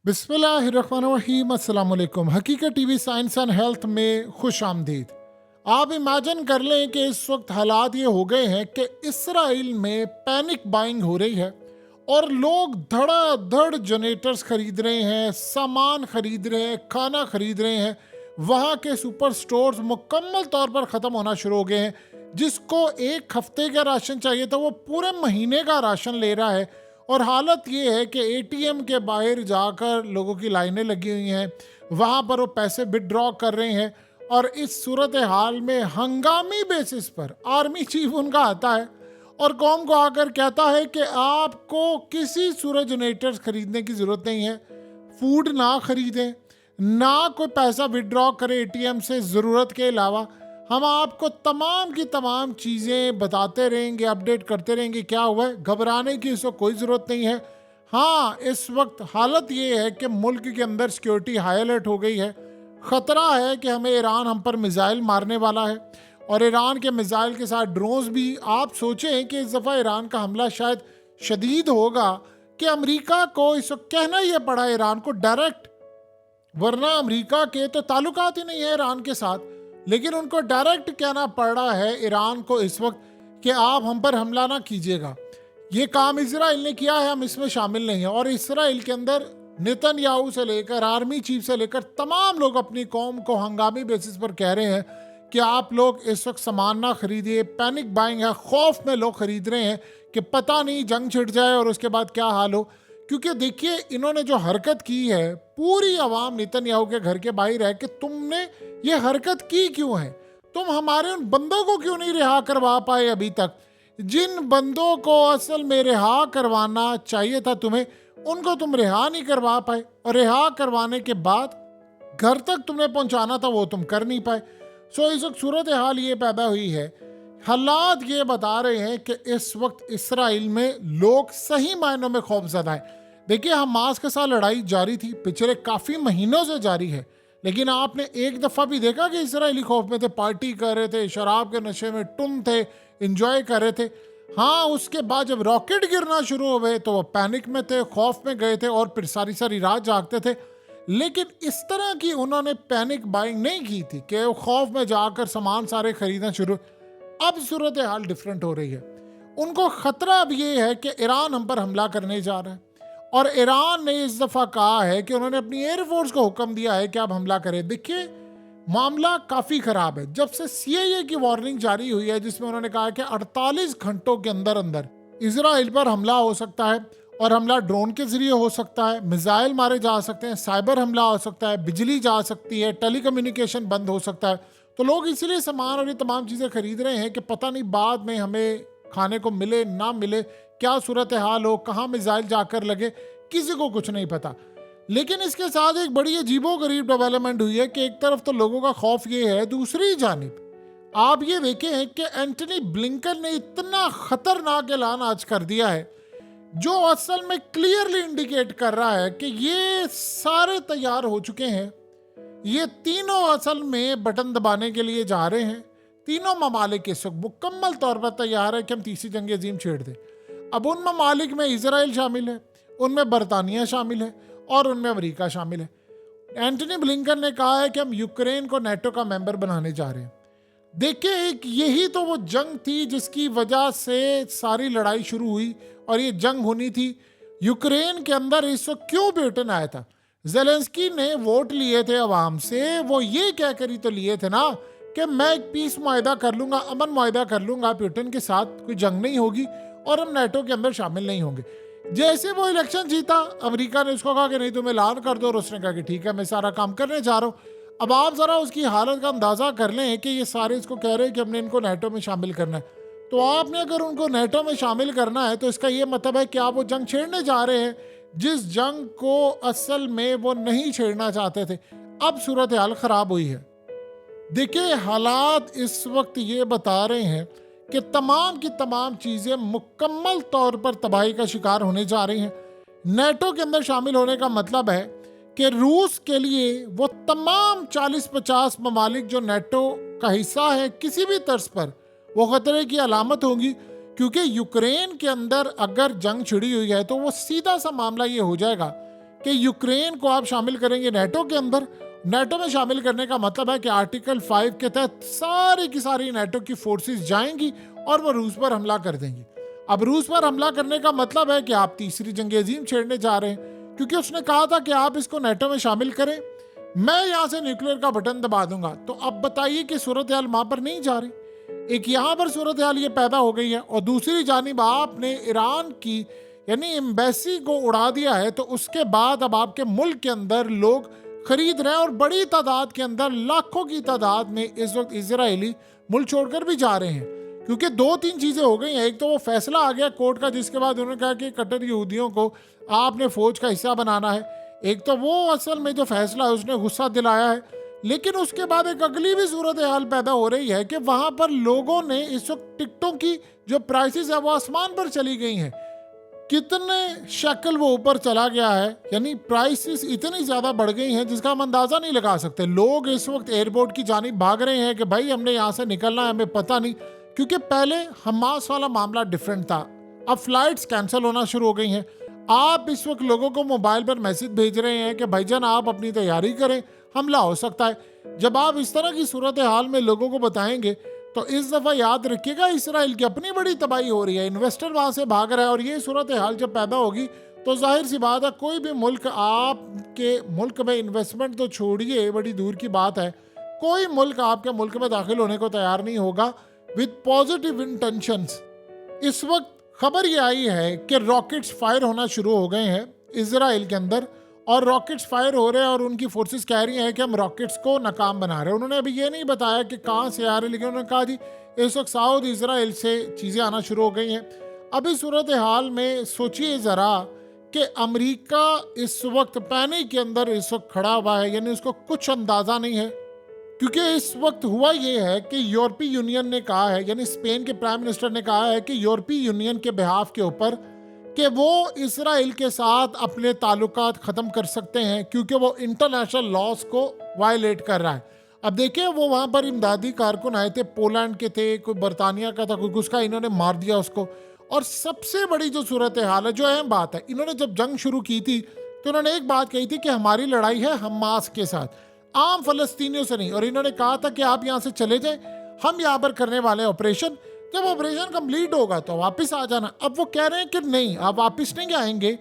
बिस्मिल्लाहिर्रहमानिर्रहीम, अस्सलाम वालेकुम। हकीकत टीवी साइंस एंड हेल्थ में खुश आमदीद। आप इमेजिन कर लें कि इस वक्त हालात ये हो गए हैं कि इसराइल में पैनिक बाइंग हो रही है और लोग धड़ाधड़ जनरेटर्स खरीद रहे हैं, सामान खरीद रहे हैं, खाना खरीद रहे हैं। वहाँ के सुपर स्टोर्स मुकम्मल तौर पर ख़त्म होना शुरू हो गए हैं। जिसको एक हफ्ते का राशन चाहिए था वो पूरे महीने का राशन ले रहा है। और हालत ये है कि एटीएम के बाहर जाकर लोगों की लाइनें लगी हुई हैं, वहाँ पर वो पैसे विड्रॉ कर रहे हैं। और इस सूरत हाल में हंगामी बेसिस पर आर्मी चीफ उनका आता है और कौम को आकर कहता है कि आपको किसी सूरज जनरेटर्स खरीदने की ज़रूरत नहीं है, फूड ना खरीदें, ना कोई पैसा विड्रॉ करें एटीएम से ज़रूरत के अलावा। हम आपको तमाम की तमाम चीज़ें बताते रहेंगे, अपडेट करते रहेंगे क्या हुआ है। घबराने की इसको कोई ज़रूरत नहीं है। हाँ, इस वक्त हालत ये है कि मुल्क के अंदर सिक्योरिटी हाई अलर्ट हो गई है। ख़तरा है कि हमें ईरान हम पर मिसाइल मारने वाला है और ईरान के मिसाइल के साथ ड्रोन्स भी। आप सोचें कि इस दफ़ा ईरान का हमला शायद शदीद होगा कि अमेरिका को इस वक्त कहना ही पड़ा ईरान को डायरेक्ट, वरना अमेरिका के तो ताल्लुकात ही नहीं है ईरान के साथ, लेकिन उनको डायरेक्ट कहना पड़ रहा है ईरान को इस वक्त कि आप हम पर हमला ना कीजिएगा। ये काम इजराइल ने किया है, हम इसमें शामिल नहीं हैं। और इसराइल के अंदर नेतन्याहू से लेकर आर्मी चीफ से लेकर तमाम लोग अपनी कौम को हंगामी बेसिस पर कह रहे हैं कि आप लोग इस वक्त सामान ना खरीदिए। पैनिक बाइंग है, खौफ में लोग खरीद रहे हैं कि पता नहीं जंग छिड़ जाए और उसके बाद क्या हाल हो। क्योंकि देखिए, इन्होंने जो हरकत की है, पूरी आवाम नेतन्याहू के घर के बाहर है कि तुमने ये हरकत की क्यों है, तुम हमारे उन बंदों को क्यों नहीं रिहा करवा पाए अभी तक, जिन बंदों को असल में रिहा करवाना चाहिए था तुम्हें, उनको तुम रिहा नहीं करवा पाए। और रिहा करवाने के बाद घर तक तुमने पहुंचाना था वो तुम कर नहीं पाए। सो इस वक्त सूरत हाल ये पैदा हुई है, हालात ये बता रहे हैं कि इस वक्त इसराइल में लोग सही मायनों में खौफजदा हैं। देखिए, हमास के साथ लड़ाई जारी थी, पिछले काफ़ी महीनों से जारी है, लेकिन आपने एक दफ़ा भी देखा कि इसराइली खौफ में थे, पार्टी कर रहे थे, शराब के नशे में टुन थे, इंजॉय कर रहे थे। हाँ, उसके बाद जब रॉकेट गिरना शुरू हो गए तो वो पैनिक में थे, खौफ में गए थे और फिर सारी सारी रात जागते थे। लेकिन इस तरह की उन्होंने पैनिक बाइंग नहीं की थी कि वो खौफ में जाकर सामान सारे खरीदना शुरू। अब सूरत हाल डिफरेंट हो रही है। उनको खतरा अब ये है कि ईरान हम पर हमला करने जा रहा है और ईरान ने इस दफ़ा कहा है कि उन्होंने अपनी एयरफोर्स को हुक्म दिया है कि आप हमला करें। देखिए, मामला काफ़ी ख़राब है। जब से सीआईए की वार्निंग जारी हुई है जिसमें उन्होंने कहा कि 48 घंटों के अंदर अंदर इसराइल पर हमला हो सकता है और हमला ड्रोन के ज़रिए हो सकता है, मिसाइल मारे जा सकते हैं, साइबर हमला हो सकता है, बिजली जा सकती है, टेलीकम्युनिकेशन बंद हो सकता है। तो लोग इसीलिए सामान और ये तमाम चीज़ें खरीद रहे हैं कि पता नहीं बाद में हमें खाने को मिले ना मिले, क्या सूरत हाल हो, कहाँ मिसाइल जाकर लगे, किसी को कुछ नहीं पता। लेकिन इसके साथ एक बड़ी अजीबो गरीब डेवलपमेंट हुई है कि एक तरफ तो लोगों का खौफ ये है, दूसरी जानिब आप ये देखें हैं कि एंटनी ब्लिंकन ने इतना खतरनाक ऐलान आज कर दिया है जो असल में क्लियरली इंडिकेट कर रहा है कि ये सारे तैयार हो चुके हैं। ये तीनों असल में बटन दबाने के लिए जा रहे हैं। तीनों ममालिक इस वक्त मुकम्मल तौर पर तैयार है कि हम तीसरी जंग अजीम छेड़ दें। अब उन ममालिक में इसराइल शामिल है, उनमें बरतानिया शामिल है और उनमें अमेरिका शामिल है। एंटनी ब्लिंकन ने कहा है कि हम यूक्रेन को नेटो का मेंबर बनाने जा रहे हैं। देखिए, एक यही तो वो जंग थी जिसकी वजह से सारी लड़ाई शुरू हुई और ये जंग होनी थी। यूक्रेन के अंदर इस वक्त क्यों ब्रिटेन आया था? जेलेंस्की ने वोट लिए थे अवाम से, वो ये कह कर ही तो लिए थे ना कि मैं एक पीस मुआहिदा कर लूंगा, अमन मुआहिदा कर लूंगा ब्रिटेन के साथ, कोई जंग नहीं होगी और हम नेटो के अंदर शामिल नहीं होंगे। जैसे वो इलेक्शन जीता, अमेरिका ने उसको कहा कि नहीं तुम ऐलान कर दो और उसने कहा कि ठीक है मैं सारा काम करने जा रहा हूँ। अब आप ज़रा उसकी हालत का अंदाज़ा कर लें कि ये सारे इसको कह रहे हैं कि हमने इनको नेटो में शामिल करना है। तो आपने अगर उनको नेटो में शामिल करना है तो इसका ये मतलब है कि आप वो जंग छेड़ने जा रहे हैं जिस जंग को असल में वो नहीं छेड़ना चाहते थे। अब सूरत हाल ख़राब हुई है। देखिए, हालात इस वक्त ये बता रहे हैं कि तमाम की तमाम चीज़ें मुकम्मल तौर पर तबाही का शिकार होने जा रही हैं। नेटो के अंदर शामिल होने का मतलब है कि रूस के लिए वो तमाम 40-50 ममालिक जो नेटो का हिस्सा है किसी भी तर्ज पर वो खतरे की अलामत होंगी। क्योंकि यूक्रेन के अंदर अगर जंग छिड़ी हुई है तो वो सीधा सा मामला ये हो जाएगा कि यूक्रेन को आप शामिल करेंगे नेटो के अंदर। नेटो में शामिल करने का मतलब है कि आर्टिकल 5 के तहत सारी की सारी नेटो की फोर्सेस जाएंगी और वो रूस पर हमला कर देंगी। अब रूस पर हमला करने का मतलब है कि आप तीसरी जंग अजीम छेड़ने जा रहे हैं, क्योंकि उसने कहा था कि आप इसको नेटो में शामिल करें, मैं यहां से न्यूक्लियर का बटन दबा दूंगा। तो अब बताइए कि सूरत हाल वहां पर नहीं जा रही। एक यहां पर सूरत हाल ये पैदा हो गई है और दूसरी जानिब आपने ईरान की यानी एम्बेसी को उड़ा दिया है। तो उसके बाद अब आपके मुल्क के अंदर लोग खरीद रहे हैं और बड़ी तादाद के अंदर, लाखों की तादाद में इस वक्त इजरायली मुल्क छोड़कर भी जा रहे हैं, क्योंकि 2-3 चीजें हो गई हैं। एक तो वो फैसला आ गया कोर्ट का, जिसके बाद उन्होंने कहा कि कट्टर यहूदियों को आपने फौज का हिस्सा बनाना है। एक तो वो असल में जो फैसला है उसने गुस्सा दिलाया है, लेकिन उसके बाद एक अगली भी सूरत हाल पैदा हो रही है कि वहां पर लोगों ने इस वक्त टिकटों की जो प्राइसेस है वो आसमान पर चली गई हैं। कितने शक्ल वो ऊपर चला गया है, यानी प्राइसेस इतनी ज्यादा बढ़ गई हैं जिसका हम अंदाजा नहीं लगा सकते। लोग इस वक्त एयरपोर्ट की जानिब भाग रहे हैं कि भाई हमने यहाँ से निकलना है, हमें पता नहीं, क्योंकि पहले हमास वाला मामला डिफरेंट था। अब फ्लाइट्स कैंसिल होना शुरू हो गई हैं। आप इस वक्त लोगों को मोबाइल पर मैसेज भेज रहे हैं कि भाईजान आप अपनी तैयारी करें, हमला हो सकता है। जब आप इस तरह की सूरत हाल में लोगों को बताएंगे तो इस दफ़ा याद रखिएगा इसराइल की अपनी बड़ी तबाही हो रही है, इन्वेस्टर वहाँ से भाग रहा है। और ये सूरत हाल जब पैदा होगी तो जाहिर सी बात है कोई भी मुल्क आपके मुल्क में इन्वेस्टमेंट तो छोड़िए, बड़ी दूर की बात है, कोई मुल्क आपके मुल्क में दाखिल होने को तैयार नहीं होगा विद पॉजिटिव इंटेंशंस। इस वक्त खबर ये आई है कि रॉकेट्स फायर होना शुरू हो गए हैं इजराइल के अंदर, और रॉकेट्स फायर हो रहे हैं और उनकी फोर्सेस कह रही हैं कि हम रॉकेट्स को नाकाम बना रहे हैं। उन्होंने अभी ये नहीं बताया कि कहाँ से आ रहे, लेकिन उन्होंने कहा जी इस वक्त साउथ इजराइल से चीज़ें आना शुरू हो गई हैं। अभी सूरत हाल में सोचिए ज़रा कि अमेरिका इस वक्त पैनिक के अंदर इस वक्त खड़ा हुआ है, यानी उसको कुछ अंदाज़ा नहीं है। क्योंकि इस वक्त हुआ ये है कि यूरोपीय यूनियन ने कहा है, यानी स्पेन के प्राइम मिनिस्टर ने कहा है कि यूरोपीय यूनियन के बिहाफ के ऊपर कि वो इसराइल के साथ अपने ताल्लुकात ख़त्म कर सकते हैं, क्योंकि वो इंटरनेशनल लॉज को वायलेट कर रहा है। अब देखिए वो वहाँ पर इमदादी कारकुन आए थे, पोलैंड के थे, कोई बरतानिया का था, कोई उसका, इन्होंने मार दिया उसको। और सबसे बड़ी जो सूरत हाल है, जो अहम बात है, इन्होंने जब जंग शुरू की थी तो इन्होंने एक बात कही थी कि हमारी लड़ाई है हमास के साथ, आम फलस्तीनियों से नहीं। और इन्होंने कहा था कि आप यहाँ से चले जाएं, हम यहाँ पर करने वाले ऑपरेशन, जब ऑपरेशन कंप्लीट होगा तो वापस आ जाना। अब वो कह रहे हैं कि नहीं, आप वापस नहीं आएंगे,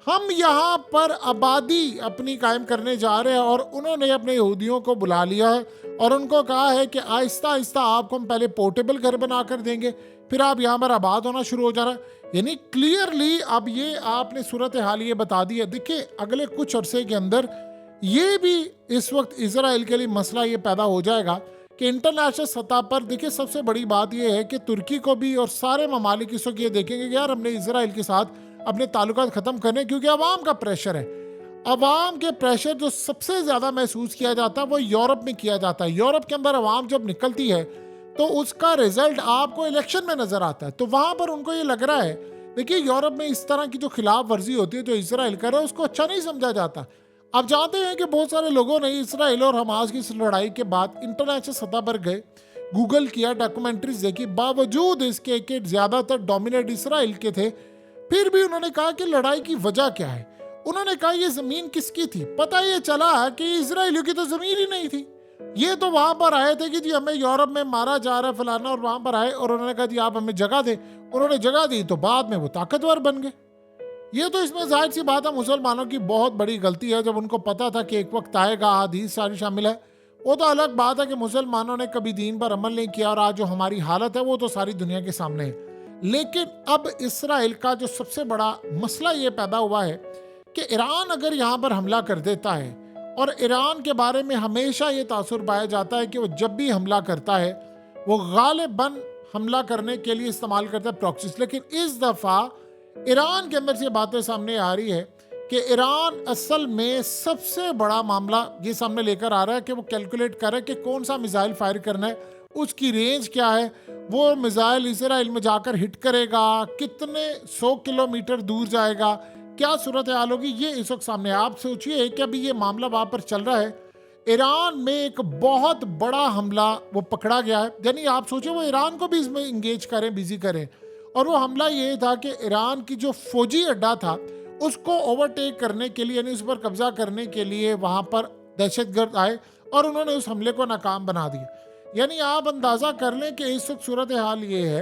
हम यहाँ पर आबादी अपनी कायम करने जा रहे हैं। और उन्होंने अपने यहूदियों को बुला लिया है और उनको कहा है कि आहिस्ता आहिस्ता आपको हम पहले पोर्टेबल घर बना कर देंगे, फिर आप यहाँ पर आबाद होना शुरू हो जाना। यानी क्लियरली अब ये आपने सूरत हाल ये बता दी है। देखिए अगले कुछ अरसे के अंदर ये भी इस वक्त इसराइल के लिए मसला ये पैदा हो जाएगा कि इंटरनेशनल सतह पर, देखिए सबसे बड़ी बात ये है कि तुर्की को भी और सारे ममालिक इस वक्त ये देखेंगे कि यार हमने इसराइल के साथ अपने ताल्लुकात ख़त्म करने, क्योंकि अवाम का प्रेशर है। अवाम के प्रेशर जो सबसे ज़्यादा महसूस किया जाता है वो यूरोप में किया जाता है। यूरोप के अंदर अवाम जब निकलती है तो उसका रिजल्ट आपको इलेक्शन में नज़र आता है। तो वहाँ पर उनको ये लग रहा है, देखिए यूरोप में इस तरह की जो खिलाफ वर्जी होती है जो इसराइल कर रहा है उसको अच्छा नहीं समझा जाता। आप जानते हैं कि बहुत सारे लोगों ने इसराइल और हमास की इस लड़ाई के बाद इंटरनेशनल सतह पर गए, गूगल किया, डॉक्यूमेंट्रीज देखी, बावजूद इसके कि ज़्यादातर डोमिनेट इसराइल के थे, फिर भी उन्होंने कहा कि लड़ाई की वजह क्या है। उन्होंने कहा ये ज़मीन किसकी थी। पता ये चला कि इसराइलियों की तो ज़मीन ही नहीं थी, ये तो वहाँ पर आए थे कि जी हमें यूरोप में मारा जा रहा है फलाना, और वहाँ पर आए और उन्होंने कहा जी आप हमें जगह दें। उन्होंने जगह दी तो बाद में वो ताकतवर बन गए। ये तो इसमें जाहिर सी बात है मुसलमानों की बहुत बड़ी गलती है, जब उनको पता था कि एक वक्त आएगा, हदीस सारी शामिल है। वो तो अलग बात है कि मुसलमानों ने कभी दीन पर अमल नहीं किया और आज जो हमारी हालत है वो तो सारी दुनिया के सामने है। लेकिन अब इसराइल का जो सबसे बड़ा मसला ये पैदा हुआ है कि ईरान अगर यहाँ पर हमला कर देता है, और ईरान के बारे में हमेशा ये तासुर पाया जाता है कि वो जब भी हमला करता है वो गालिबन हमला करने के लिए इस्तेमाल करता है प्रॉक्सीज। लेकिन इस दफ़ा ईरान के अंदर से बातें सामने आ रही है कि ईरान असल में सबसे बड़ा मामला ये सामने लेकर आ रहा है कि वो कैलकुलेट कर रहा है कि कौन सा मिसाइल फायर करना है, उसकी रेंज क्या है, वो मिसाइल इसराइल में जाकर हिट करेगा, कितने 100 किलोमीटर दूर जाएगा, क्या सूरत हाल होगी, ये इस वक्त सामने। आप सोचिए कि अभी ये मामला वहाँ पर चल रहा है, ईरान में एक बहुत बड़ा हमला वो पकड़ा गया है। यानी आप सोचिए वो ईरान को भी इसमें इंगेज करें, बिजी करें। और वो हमला ये था कि ईरान की जो फौजी अड्डा था उसको ओवरटेक करने के लिए यानी उस पर कब्जा करने के लिए वहाँ पर दहशतगर्द आए और उन्होंने उस हमले को नाकाम बना दिया। यानी आप अंदाज़ा कर लें कि इस वक्त सूरत हाल ये है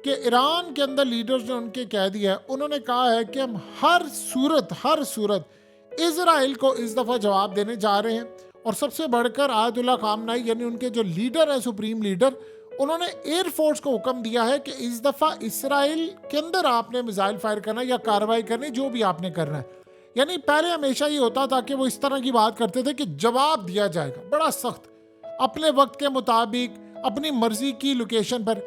कि ईरान के अंदर लीडर्स ने उनके कह दिया है, उन्होंने कहा है कि हम हर सूरत इजराइल को इस दफ़ा जवाब देने जा रहे हैं। और सबसे बढ़कर आयतुल्ला खामनाई यानी उनके जो लीडर हैं, सुप्रीम लीडर, उन्होंने एयरफोर्स को हुक्म दिया है कि इस दफ़ा इसराइल के अंदर आपने मिसाइल फायर करना या कार्रवाई करनी, जो भी आपने करना है। यानी पहले हमेशा ये होता था कि वो इस तरह की बात करते थे कि जवाब दिया जाएगा बड़ा सख्त, अपने वक्त के मुताबिक, अपनी मर्जी की लोकेशन पर।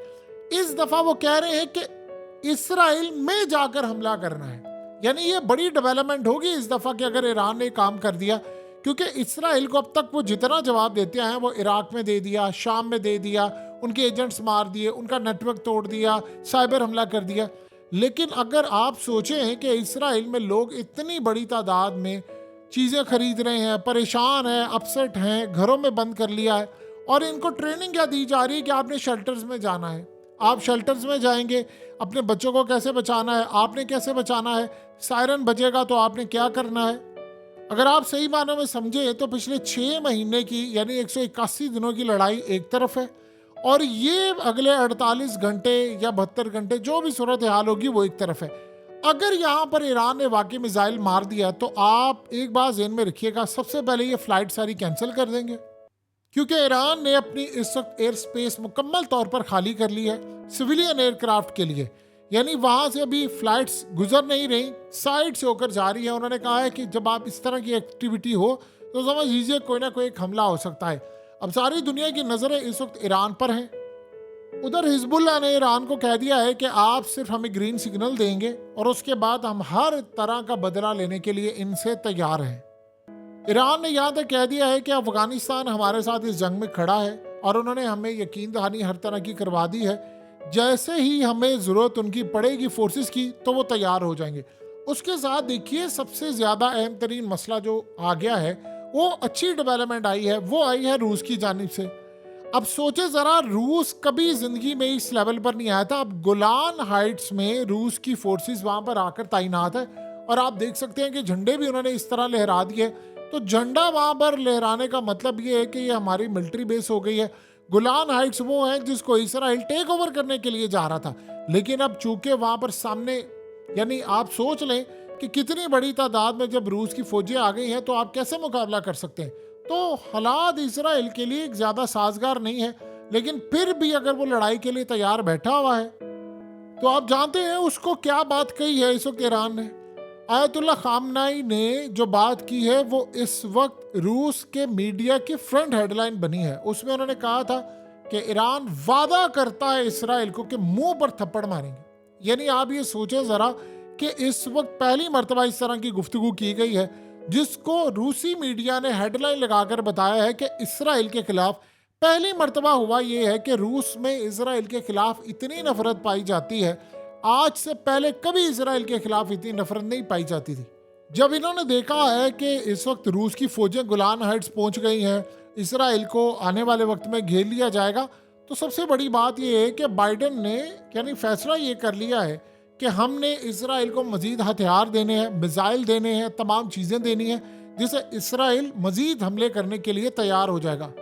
इस दफ़ा वो कह रहे हैं कि इसराइल में जाकर हमला करना है। यानी ये बड़ी डेवलपमेंट होगी इस दफ़ा कि अगर ईरान ने काम कर दिया, क्योंकि इसराइल को अब तक वो जितना जवाब देते हैं वो इराक में दे दिया, शाम में दे दिया, उनके एजेंट्स मार दिए, उनका नेटवर्क तोड़ दिया, साइबर हमला कर दिया। लेकिन अगर आप सोचें कि इसराइल में लोग इतनी बड़ी तादाद में चीज़ें खरीद रहे हैं, परेशान हैं, अपसेट हैं, घरों में बंद कर लिया है, और इनको ट्रेनिंग क्या दी जा रही है कि आपने शेल्टर्स में जाना है, आप शेल्टर्स में जाएंगे, अपने बच्चों को कैसे बचाना है, आपने कैसे बचाना है, सायरन बजेगा तो आपने क्या करना है। अगर आप सही मानों में समझे तो पिछले 6 महीने की यानी 181 दिनों की लड़ाई एक तरफ है, और ये अगले 48 घंटे या 72 घंटे जो भी सूरत हाल होगी वो एक तरफ है। अगर यहाँ पर ईरान ने वाकई मिसाइल मार दिया तो आप एक बात ज़हन में रखिएगा, सबसे पहले ये फ्लाइट सारी कैंसिल कर देंगे, क्योंकि ईरान ने अपनी इस वक्त एयर स्पेस मुकम्मल तौर पर खाली कर ली है सिविलियन एयरक्राफ्ट के लिए। यानी वहाँ से अभी फ्लाइट्स गुजर नहीं रही, साइड से होकर जा रही है। उन्होंने कहा है कि जब आप इस तरह की एक्टिविटी हो तो समझ लीजिए कोई ना कोई एक हमला हो सकता है। अब सारी दुनिया की नज़रें इस वक्त ईरान पर हैं। उधर हिजबुल्लाह ने ईरान को कह दिया है कि आप सिर्फ हमें ग्रीन सिग्नल देंगे और उसके बाद हम हर तरह का बदला लेने के लिए इनसे तैयार हैं। ईरान ने यहाँ तक कह दिया है कि अफगानिस्तान हमारे साथ इस जंग में खड़ा है और उन्होंने हमें यकीन दहानी हर तरह की करवा दी है, जैसे ही हमें ज़रूरत उनकी पड़ेगी फोर्सेस की तो वो तैयार हो जाएंगे। उसके साथ देखिए सबसे ज़्यादा अहम तरीन मसला जो आ गया है, वो अच्छी डेवलपमेंट आई है, वो आई है रूस की जानिब से। अब सोचे ज़रा, रूस कभी ज़िंदगी में इस लेवल पर नहीं आया था। अब गोलान हाइट्स में रूस की फोर्सेस वहाँ पर आकर तैनात है, और आप देख सकते हैं कि झंडे भी उन्होंने इस तरह लहरा दिए। तो झंडा वहाँ पर लहराने का मतलब ये है कि ये हमारी मिलिट्री बेस हो गई है। गोलान हाइट्स वो है जिसको इसराइल टेक ओवर करने के लिए जा रहा था, लेकिन अब चूंकि वहाँ पर सामने, यानी आप सोच लें कि कितनी बड़ी तादाद में जब रूस की फौजें आ गई हैं तो आप कैसे मुकाबला कर सकते हैं। तो हालात इसराइल के लिए ज़्यादा साजगार नहीं है, लेकिन फिर भी अगर वो लड़ाई के लिए तैयार बैठा हुआ है तो आप जानते हैं उसको क्या बात कही है इस वक्त ईरान ने। आयतुल्ला खामनाई ने जो बात की है वो इस वक्त रूस के मीडिया की फ्रंट हेडलाइन बनी है। उसमें उन्होंने कहा था कि ईरान वादा करता है इसराइल को कि मुंह पर थप्पड़ मारेंगे। यानी आप ये सोचें ज़रा कि इस वक्त पहली मर्तबा इस तरह की गुफ्तगू की गई है जिसको रूसी मीडिया ने हेडलाइन लगाकर बताया है कि इसराइल के खिलाफ पहली मर्तबा हुआ ये है कि रूस में इसराइल के खिलाफ इतनी नफरत पाई जाती है। आज से पहले कभी इसराइल के खिलाफ इतनी नफरत नहीं पाई जाती थी। जब इन्होंने देखा है कि इस वक्त रूस की फौजें गोलान हाइट्स पहुंच गई हैं, इसराइल को आने वाले वक्त में घेर लिया जाएगा, तो सबसे बड़ी बात यह है कि बाइडेन ने यानी फैसला ये कर लिया है कि हमने इसराइल को मजीद हथियार देने हैं, मिसाइल देने हैं, तमाम चीज़ें देनी हैं जिससे इसराइल मजीद हमले करने के लिए तैयार हो जाएगा।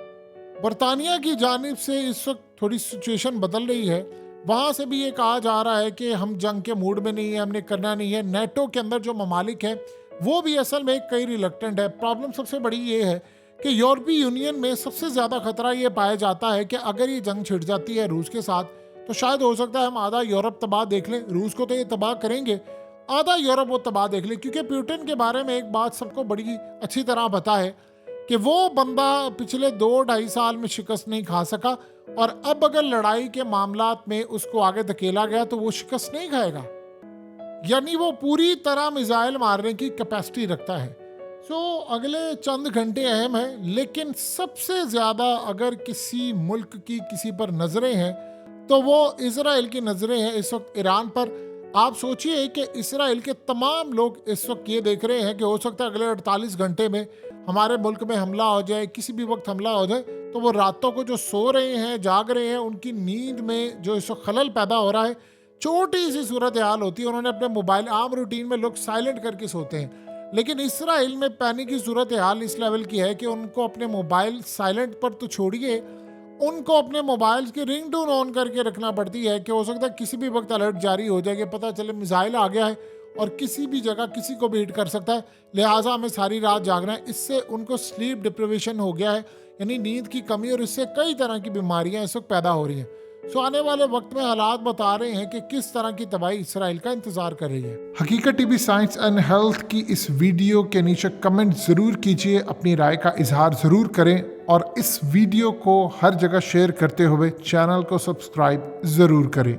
बरतानिया की जानिब से इस वक्त थोड़ी सिचुएशन बदल रही है। वहाँ से भी ये कहा जा रहा है कि हम जंग के मूड में नहीं है, हमने करना नहीं है। नेटो के अंदर जो ममालिक हैं वो भी असल में कई रिलक्टेंट है। प्रॉब्लम सबसे बड़ी ये है कि यूरोपीय यूनियन में सबसे ज़्यादा खतरा ये पाया जाता है कि अगर ये जंग छिड़ जाती है रूस के साथ तो शायद हो सकता है हम आधा यूरोप तबाह देख लें। रूस को तो ये तबाह करेंगे, आधा यूरोप वो तबाह देख लें, क्योंकि पुतिन के बारे में एक बात सबको बड़ी अच्छी तरह पता है कि वो बंदा पिछले 2-2.5 साल में शिकस्त नहीं खा सका, और अब अगर लड़ाई के मामलात में उसको आगे धकेला गया तो वो शिकस्त नहीं खाएगा। यानी वो पूरी तरह मिसाइल मारने की कैपेसिटी रखता है। अगले चंद घंटे अहम हैं, लेकिन सबसे ज़्यादा अगर किसी मुल्क की किसी पर नज़रें हैं तो वो इसराइल की नज़रें हैं इस वक्त ईरान पर। आप सोचिए कि इसराइल के तमाम लोग इस वक्त ये देख रहे हैं कि हो सकता है अगले 48 घंटे में हमारे मुल्क में हमला हो जाए, किसी भी वक्त हमला हो जाए। तो वो रातों को जो सो रहे हैं, जाग रहे हैं, उनकी नींद में जो इस वक्त खलल पैदा हो रहा है, छोटी सी सूरत हाल होती है, उन्होंने अपने मोबाइल, आम रूटीन में लोग साइलेंट करके सोते हैं, लेकिन इसराइल में पैनिक की सूरत हाल इस लेवल की है कि उनको अपने मोबाइल साइलेंट पर तो छोड़िए, उनको अपने मोबाइल की रिंगटोन ऑन करके रखना पड़ती है कि हो सकता है किसी भी वक्त अलर्ट जारी हो जाएगा, पता चले मिसाइल आ गया है और किसी भी जगह किसी को भी हिट कर सकता है, लिहाजा हमें सारी रात जागना है। इससे उनको स्लीप डिप्रिवेशन हो गया है, यानी नींद की कमी, और इससे कई तरह की बीमारियां इस वक्त पैदा हो रही हैं। सो आने वाले वक्त में हालात बता रहे हैं कि किस तरह की तबाही इसराइल का इंतजार कर रही है। हकीकत टीवी साइंस एंड हेल्थ की इस वीडियो के नीचे कमेंट जरूर कीजिए, अपनी राय का इजहार जरूर करें और इस वीडियो को हर जगह शेयर करते हुए चैनल को सब्सक्राइब जरूर करें।